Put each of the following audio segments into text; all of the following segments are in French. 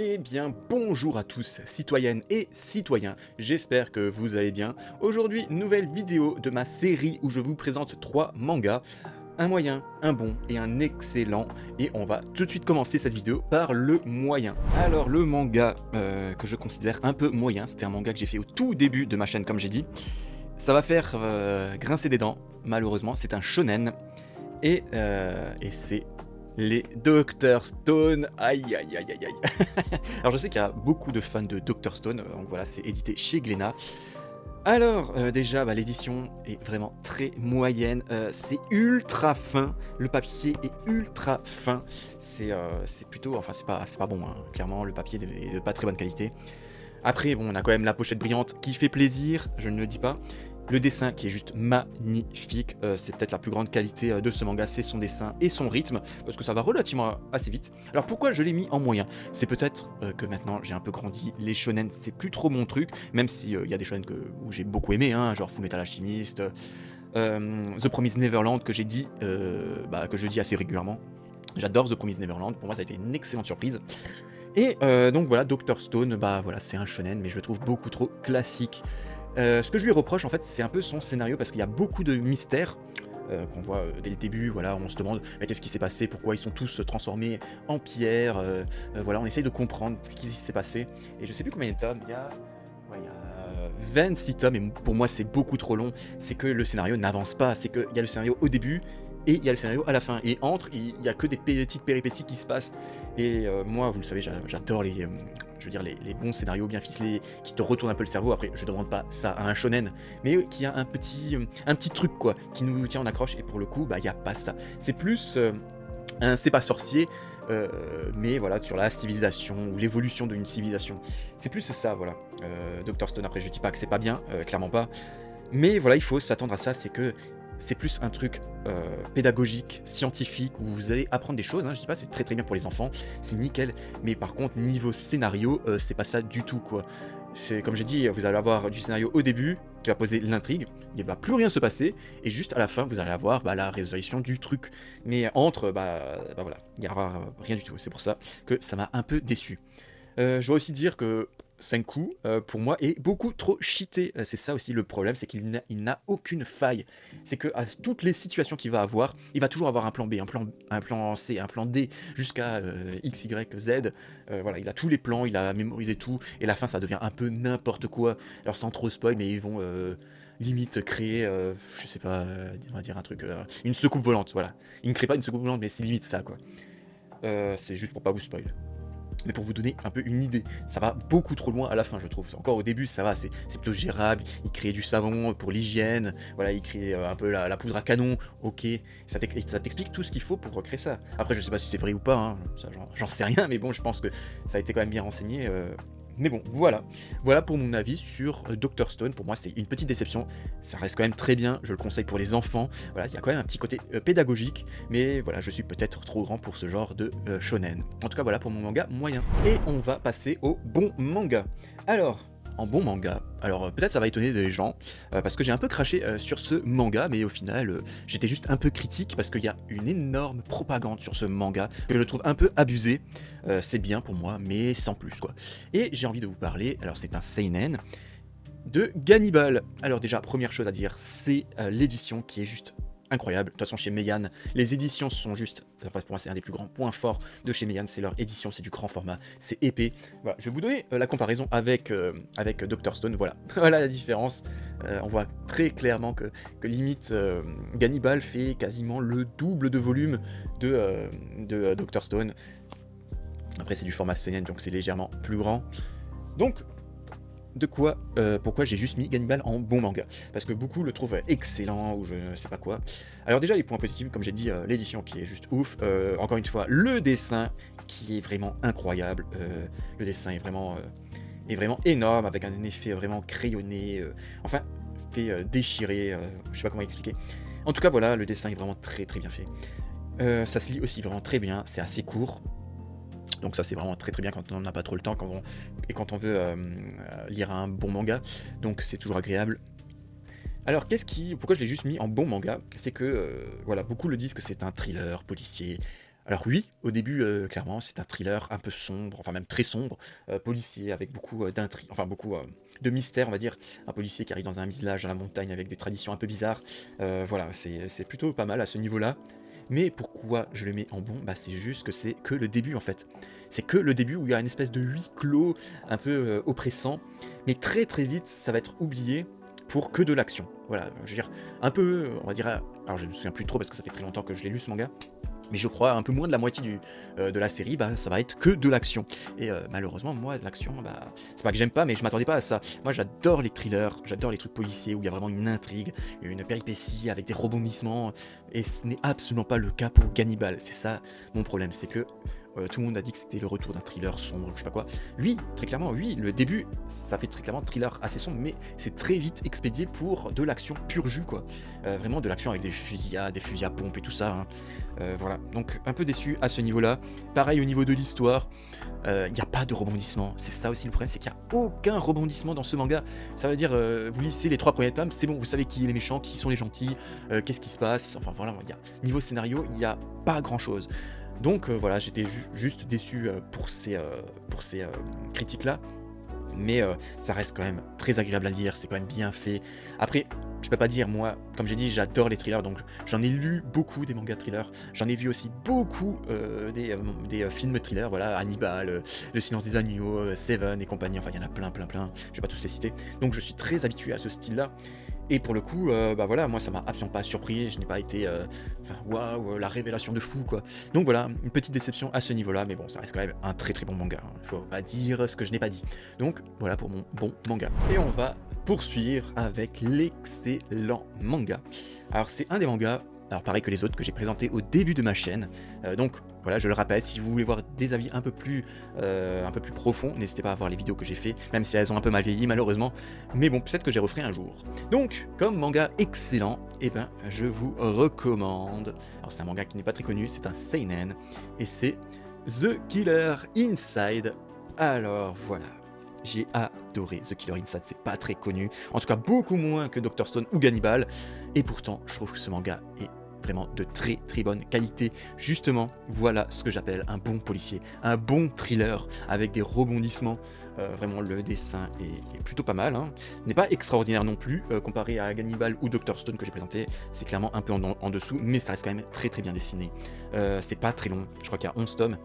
Eh bien, bonjour à tous, citoyennes et citoyens, j'espère que vous allez bien. Aujourd'hui, nouvelle vidéo de ma série où je vous présente 3 mangas, un moyen, un bon et un excellent. Et on va tout de suite commencer cette vidéo par le moyen. Alors, le manga que je considère un peu moyen, c'était un manga que j'ai fait au tout début de ma chaîne, comme j'ai dit. Ça va faire grincer des dents, malheureusement, c'est un shonen. Et c'est les Dr Stone. Aïe aïe aïe aïe aïe. Alors je sais qu'il y a beaucoup de fans de Dr Stone, donc voilà, c'est édité chez Glénat. Alors déjà, l'édition est vraiment très moyenne, c'est ultra fin, le papier est ultra fin, c'est plutôt, enfin c'est pas bon, hein. Clairement le papier est de pas très bonne qualité. Après bon, on a quand même la pochette brillante qui fait plaisir, je ne le dis pas. Le dessin qui est juste magnifique, c'est peut-être la plus grande qualité de ce manga, c'est son dessin et son rythme, parce que ça va relativement assez vite. Alors pourquoi je l'ai mis en moyen? C'est peut-être que maintenant j'ai un peu grandi, les shonen c'est plus trop mon truc, même si y a des shonen où j'ai beaucoup aimé, hein, genre Fullmetal Alchemist, The Promised Neverland que que je dis assez régulièrement. J'adore The Promised Neverland, pour moi ça a été une excellente surprise. Et donc voilà, Dr Stone, voilà, c'est un shonen, mais je le trouve beaucoup trop classique. Ce que je lui reproche en fait, c'est un peu son scénario, parce qu'il y a beaucoup de mystères qu'on voit dès le début. Voilà, on se demande qu'est-ce qui s'est passé, pourquoi ils sont tous transformés en pierre. Voilà, on essaye de comprendre ce qui s'est passé. Et je sais plus combien de tomes, il y a 26 tomes, et pour moi c'est beaucoup trop long. C'est que le scénario n'avance pas, c'est qu'il y a le scénario au début, et il y a le scénario à la fin, et entre, il y a que des petites péripéties qui se passent. Et moi, vous le savez, j'adore les bons scénarios bien ficelés, qui te retournent un peu le cerveau. Après, je demande pas ça à un shonen, mais qui a un petit truc, quoi, qui nous tient en accroche, et pour le coup, il y a pas ça. C'est plus un c'est pas sorcier, mais voilà, sur la civilisation, ou l'évolution d'une civilisation. C'est plus ça, voilà. Dr Stone, après, je dis pas que c'est pas bien, clairement pas, mais voilà, il faut s'attendre à ça, c'est que c'est plus un truc pédagogique, scientifique, où vous allez apprendre des choses, hein. Je dis pas c'est très très bien pour les enfants, c'est nickel, mais par contre niveau scénario, c'est pas ça du tout, quoi. C'est comme j'ai dit, vous allez avoir du scénario au début qui va poser l'intrigue, il va plus rien se passer, et juste à la fin vous allez avoir la résolution du truc. Mais entre, voilà, il y aura rien du tout. C'est pour ça que ça m'a un peu déçu. Je dois aussi dire que Senku, pour moi, est beaucoup trop cheaté. C'est ça aussi le problème, c'est qu'il n'a aucune faille. C'est que à toutes les situations qu'il va avoir, il va toujours avoir un plan B, un plan C, un plan D, jusqu'à X, Y, Z. Voilà, il a tous les plans, il a mémorisé tout, et la fin, ça devient un peu n'importe quoi. Alors sans trop spoil, mais ils vont limite créer, je sais pas, on va dire un truc, une soucoupe volante, voilà. Il ne crée pas une soucoupe volante, mais c'est limite ça, quoi. C'est juste pour pas vous spoil. Mais pour vous donner un peu une idée, ça va beaucoup trop loin à la fin, je trouve. Encore au début, ça va, c'est plutôt gérable. Il crée du savon pour l'hygiène, voilà, il crée un peu la poudre à canon, ok. Ça t'explique tout ce qu'il faut pour recréer ça. Après, je sais pas si c'est vrai ou pas, hein, ça, j'en sais rien, mais bon, je pense que ça a été quand même bien renseigné. Mais bon, voilà. Voilà pour mon avis sur Dr Stone. Pour moi, c'est une petite déception. Ça reste quand même très bien. Je le conseille pour les enfants. Voilà, il y a quand même un petit côté pédagogique. Mais voilà, je suis peut-être trop grand pour ce genre de shonen. En tout cas, voilà pour mon manga moyen. Et on va passer au bon manga. Alors, en bon manga, alors peut-être ça va étonner des gens, parce que j'ai un peu craché sur ce manga, mais au final, j'étais juste un peu critique, parce qu'il y a une énorme propagande sur ce manga, que je trouve un peu abusée. C'est bien pour moi, mais sans plus, quoi. Et j'ai envie de vous parler, alors c'est un seinen, de Gannibal. Alors déjà, première chose à dire, c'est l'édition qui est juste incroyable. De toute façon, chez Meian, les éditions sont juste, enfin, pour moi c'est un des plus grands points forts de chez Meian, c'est leur édition, c'est du grand format, c'est épais. Voilà, je vais vous donner la comparaison avec Dr Stone, voilà. Voilà la différence. On voit très clairement que limite Gannibal fait quasiment le double de volume de Dr Stone. Après c'est du format seinen, donc c'est légèrement plus grand. Donc pourquoi j'ai juste mis Gannibal en bon manga, parce que beaucoup le trouvent excellent, ou je ne sais pas quoi. Alors déjà les points positifs, comme j'ai dit, l'édition qui est juste ouf, encore une fois le dessin qui est vraiment incroyable, le dessin est vraiment énorme, avec un effet vraiment crayonné, enfin fait déchirer, je sais pas comment expliquer. En tout cas voilà, le dessin est vraiment très très bien fait. Ça se lit aussi vraiment très bien, c'est assez court. Donc ça c'est vraiment très très bien quand on n'a pas trop le temps, quand on veut lire un bon manga, donc c'est toujours agréable. Alors pourquoi je l'ai juste mis en bon manga, c'est que voilà, beaucoup le disent que c'est un thriller policier, Alors oui, au début, clairement, c'est un thriller un peu sombre, enfin même très sombre, policier avec beaucoup, d'intrigues, enfin beaucoup, de mystère, on va dire. Un policier qui arrive dans un village dans la montagne avec des traditions un peu bizarres. Voilà, c'est plutôt pas mal à ce niveau-là. Mais pourquoi je le mets en bon? Bah, c'est juste que c'est que le début, en fait. C'est que le début où il y a une espèce de huis clos un peu, oppressant, mais très, très vite, ça va être oublié pour que de l'action. Voilà, je veux dire, un peu, on va dire, alors je me souviens plus trop parce que ça fait très longtemps que je l'ai lu ce manga, mais je crois un peu moins de la moitié de la série, bah, ça va être que de l'action. Et malheureusement, moi, de l'action, bah, c'est pas que j'aime pas, mais je m'attendais pas à ça. Moi, j'adore les thrillers, j'adore les trucs policiers où il y a vraiment une intrigue, une péripétie avec des rebondissements. Et ce n'est absolument pas le cas pour Gannibal. C'est ça mon problème, c'est que tout le monde a dit que c'était le retour d'un thriller sombre, je sais pas quoi. Oui, très clairement, oui, le début, ça fait très clairement thriller assez sombre, mais c'est très vite expédié pour de l'action pur jus, quoi. Vraiment de l'action avec des fusils à pompe et tout ça, hein. Voilà, donc un peu déçu à ce niveau-là. Pareil au niveau de l'histoire, il n'y a pas de rebondissement. C'est ça aussi le problème, c'est qu'il n'y a aucun rebondissement dans ce manga. Ça veut dire, vous lisez les 3 premiers tomes, c'est bon, vous savez qui est les méchants, qui sont les gentils, qu'est-ce qui se passe. Enfin voilà, niveau scénario, il n'y a pas grand-chose. Donc voilà, j'étais juste déçu pour ces critiques-là. Mais ça reste quand même très agréable à lire, c'est quand même bien fait. Après, je peux pas dire, moi, comme j'ai dit, j'adore les thrillers, donc j'en ai lu beaucoup des mangas thrillers. J'en ai vu aussi beaucoup des films thrillers, voilà, Hannibal, Le Silence des Agneaux, Seven et compagnie, enfin il y en a plein, plein, plein, je vais pas tous les citer. Donc je suis très habitué à ce style-là. Et pour le coup, bah voilà, moi ça m'a absolument pas surpris, je n'ai pas été, enfin waouh, la révélation de fou quoi. Donc voilà, une petite déception à ce niveau-là, mais bon, ça reste quand même un très très bon manga, hein. Faut pas dire ce que je n'ai pas dit. Donc voilà pour mon bon manga. Et on va poursuivre avec l'excellent manga. Alors c'est un des mangas, alors pareil que les autres, que j'ai présenté au début de ma chaîne. Donc voilà, je le rappelle, si vous voulez voir des avis un peu plus profonds, n'hésitez pas à voir les vidéos que j'ai fait, même si elles ont un peu mal vieilli malheureusement. Mais bon, peut-être que j'y referai un jour. Donc, comme manga excellent, eh ben, je vous recommande. Alors c'est un manga qui n'est pas très connu, c'est un seinen, et c'est The Killer Inside. Alors voilà. J'ai adoré The Killer Inside, c'est pas très connu, en tout cas beaucoup moins que Dr. Stone ou Gannibal, et pourtant je trouve que ce manga est vraiment de très très bonne qualité. Justement, voilà ce que j'appelle un bon policier, un bon thriller avec des rebondissements. Vraiment le dessin est plutôt pas mal, hein. N'est pas extraordinaire non plus, comparé à Gannibal ou Dr. Stone que j'ai présenté, c'est clairement un peu en dessous, mais ça reste quand même très très bien dessiné. C'est pas très long, je crois qu'il y a 11 tomes,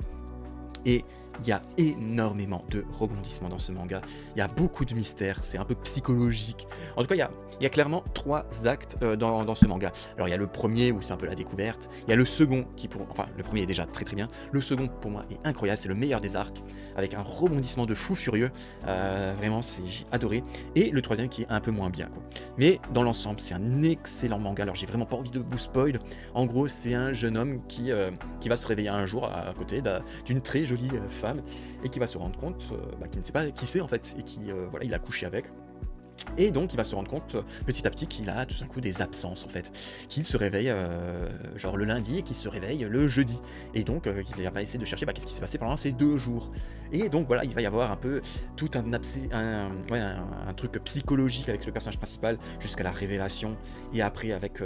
et il y a énormément de rebondissements dans ce manga. Il y a beaucoup de mystères, c'est un peu psychologique. En tout cas, il y a clairement 3 actes dans ce manga. Alors il y a le premier où c'est un peu la découverte. Il y a le second enfin le premier est déjà très très bien. Le second pour moi est incroyable, c'est le meilleur des arcs, avec un rebondissement de fou furieux. Vraiment, j'ai adoré. Et le troisième qui est un peu moins bien, quoi. Mais dans l'ensemble, c'est un excellent manga. Alors j'ai vraiment pas envie de vous spoil. En gros, c'est un jeune homme qui va se réveiller un jour à côté d'une très jolie femme, et qui va se rendre compte qu'il ne sait pas qui c'est en fait, et qui voilà, il a couché avec. Et donc il va se rendre compte petit à petit qu'il a tout d'un coup des absences en fait, qu'il se réveille genre le lundi et qu'il se réveille le jeudi. Et donc il va essayer de chercher qu'est-ce qui s'est passé pendant ces 2 jours. Et donc voilà, il va y avoir un peu tout un truc psychologique avec le personnage principal jusqu'à la révélation. Et après avec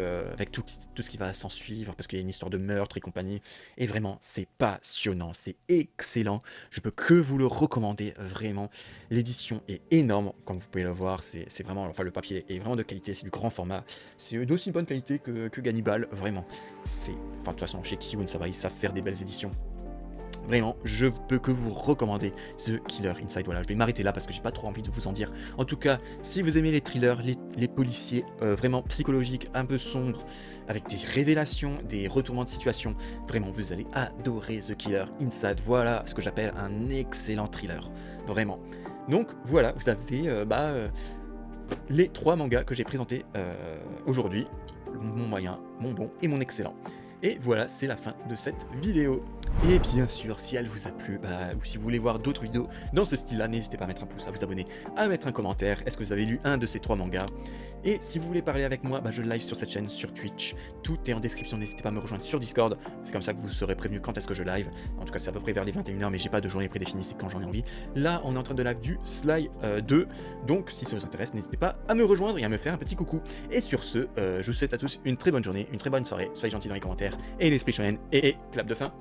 tout ce qui va s'en suivre, parce qu'il y a une histoire de meurtre et compagnie. Et vraiment c'est passionnant, c'est excellent. Je peux que vous le recommander vraiment. L'édition est énorme, comme vous pouvez le voir, c'est vraiment, enfin le papier est vraiment de qualité, c'est du grand format, c'est d'aussi bonne qualité que Gannibal, vraiment. Enfin de toute façon, chez Kiyun, ça va, ils savent faire des belles éditions. Vraiment, je peux que vous recommander The Killer Inside. Voilà, je vais m'arrêter là parce que j'ai pas trop envie de vous en dire. En tout cas, si vous aimez les thrillers, les policiers vraiment psychologiques, un peu sombres, avec des révélations, des retournements de situation, vraiment, vous allez adorer The Killer Inside. Voilà ce que j'appelle un excellent thriller. Vraiment. Donc voilà, vous avez les 3 mangas que j'ai présentés aujourd'hui. Mon moyen, mon bon et mon excellent. Et voilà, c'est la fin de cette vidéo. Et bien sûr, si elle vous a plu, ou si vous voulez voir d'autres vidéos dans ce style-là, n'hésitez pas à mettre un pouce, à vous abonner, à mettre un commentaire. Est-ce que vous avez lu un de ces 3 mangas? Et si vous voulez parler avec moi, je live sur cette chaîne, sur Twitch. Tout est en description, n'hésitez pas à me rejoindre sur Discord. C'est comme ça que vous serez prévenu quand est-ce que je live. En tout cas, c'est à peu près vers les 21h, mais j'ai pas de journée prédéfinie, c'est quand j'en ai envie. Là, on est en train de live du Sly 2. Donc, si ça vous intéresse, n'hésitez pas à me rejoindre et à me faire un petit coucou. Et sur ce, je vous souhaite à tous une très bonne journée, une très bonne soirée. Soyez gentils dans les commentaires. Et l'esprit shonen et clap de fin.